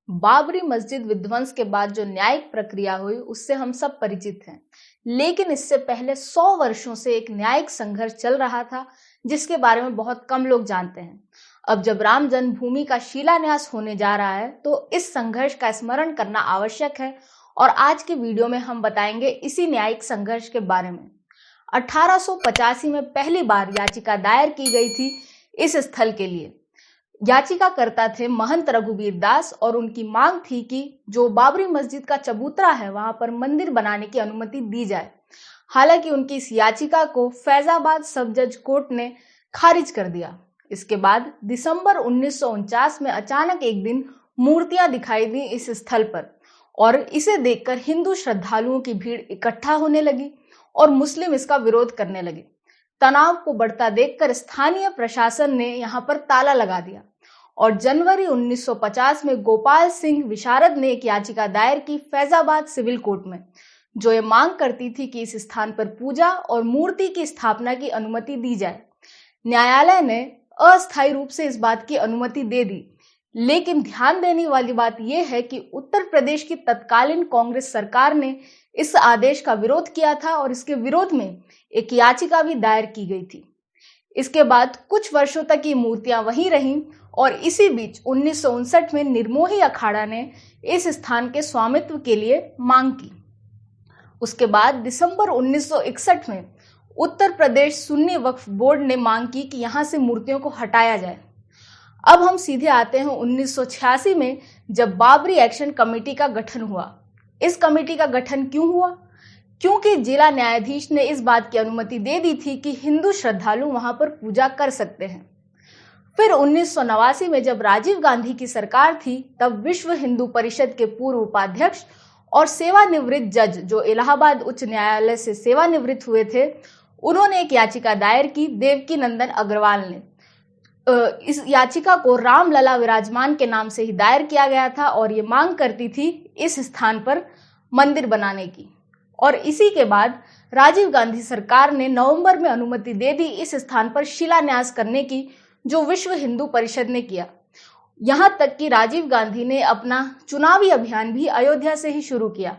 बाबरी मस्जिद विध्वंस के बाद जो न्यायिक प्रक्रिया हुई उससे हम सब परिचित हैं। लेकिन इससे पहले 100 वर्षों से एक न्यायिक संघर्ष चल रहा था जिसके बारे में बहुत कम लोग जानते हैं। अब जब राम जन्मभूमि का शिलान्यास होने जा रहा है तो इस संघर्ष का स्मरण करना आवश्यक है और आज के वीडियो में हम बताएंगे इसी न्यायिक संघर्ष के बारे में। 1885 में पहली बार याचिका दायर की गई थी इस स्थल के लिए। याचिकाकर्ता थे महंत रघुवीर दास और उनकी मांग थी कि जो बाबरी मस्जिद का चबूतरा है वहां पर मंदिर बनाने की अनुमति दी जाए। हालांकि उनकी इस याचिका को फैजाबाद सब जज कोर्ट ने खारिज कर दिया। इसके बाद दिसंबर 1949 में अचानक एक दिन मूर्तियां दिखाई दी इस स्थल पर और इसे देखकर हिंदू श्रद्धालुओं की भीड़ इकट्ठा होने लगी और मुस्लिम इसका विरोध करने लगे। तनाव को बढ़ता देखकर स्थानीय प्रशासन ने यहां पर ताला लगा दिया और जनवरी 1950 में गोपाल सिंह विशारद ने एक याचिका दायर की फैजाबाद सिविल कोर्ट में, जो ये मांग करती थी कि इस स्थान पर पूजा और मूर्ति की स्थापना की अनुमति दी जाए। न्यायालय ने अस्थायी रूप से इस बात की अनुमति दे दी, लेकिन ध्यान देने वाली बात यह है कि उत्तर प्रदेश की तत्कालीन कांग्रेस सरकार ने इस आदेश का विरोध किया था और इसके विरोध में एक याचिका भी दायर की गई थी। इसके बाद कुछ वर्षों तक ये मूर्तियां वहीं रहीं और इसी बीच 1959 में निर्मोही अखाड़ा ने इस स्थान के स्वामित्व के लिए मांग की। उसके बाद दिसंबर 1961 में उत्तर प्रदेश सुन्नी वक्फ बोर्ड ने मांग की कि यहां से मूर्तियों को हटाया जाए। अब हम सीधे आते हैं 1986 में, जब बाबरी एक्शन कमेटी का गठन हुआ। इस कमेटी का गठन क्यों हुआ? क्योंकि जिला न्यायाधीश ने इस बात की अनुमति दे दी थी कि हिंदू श्रद्धालु वहां पर पूजा कर सकते हैं। फिर 1989 में जब राजीव गांधी की सरकार थी, तब विश्व हिंदू परिषद के पूर्व उपाध्यक्ष और सेवानिवृत्त जज जो इलाहाबाद उच्च न्यायालय से सेवानिवृत्त हुए थे, उन्होंने एक याचिका दायर की। देवकी नंदन अग्रवाल ने इस याचिका को रामलला विराजमान के नाम से ही दायर किया गया था और ये मांग करती थी इस स्थान पर मंदिर बनाने की। और इसी के बाद राजीव गांधी सरकार ने नवंबर में अनुमति दे दी इस स्थान पर शिलान्यास करने की, जो विश्व हिंदू परिषद ने किया। यहां तक कि राजीव गांधी ने अपना चुनावी अभियान भी अयोध्या से ही शुरू किया।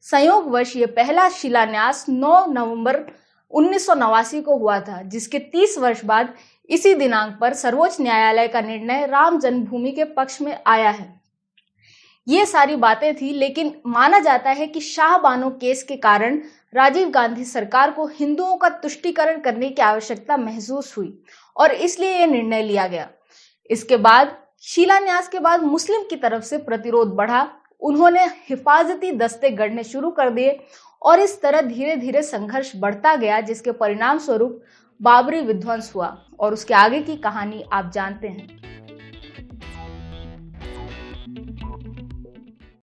संयोगवश ये पहला शिलान्यास 9 नवंबर 1989 को हुआ था, जिसके 30 वर्ष बाद इसी दिनांक पर सर्वोच्च न्यायालय का निर्णय राम जन्मभूमि के पक्ष में आया है। ये सारी बातें थी, लेकिन माना जाता है कि शाहबानो केस के कारण राजीव गांधी सरकार को हिंदुओं का तुष्टीकरण करने की आवश्यकता महसूस हुई और इसलिए यह निर्णय लिया गया। इसके बाद शिलान्यास के बाद मुस्लिम की तरफ से प्रतिरोध बढ़ा। उन्होंने हिफाजती दस्ते गढ़ने शुरू कर दिए और इस तरह धीरे धीरे संघर्ष बढ़ता गया, जिसके परिणाम स्वरूप बाबरी विध्वंस हुआ और उसके आगे की कहानी आप जानते हैं।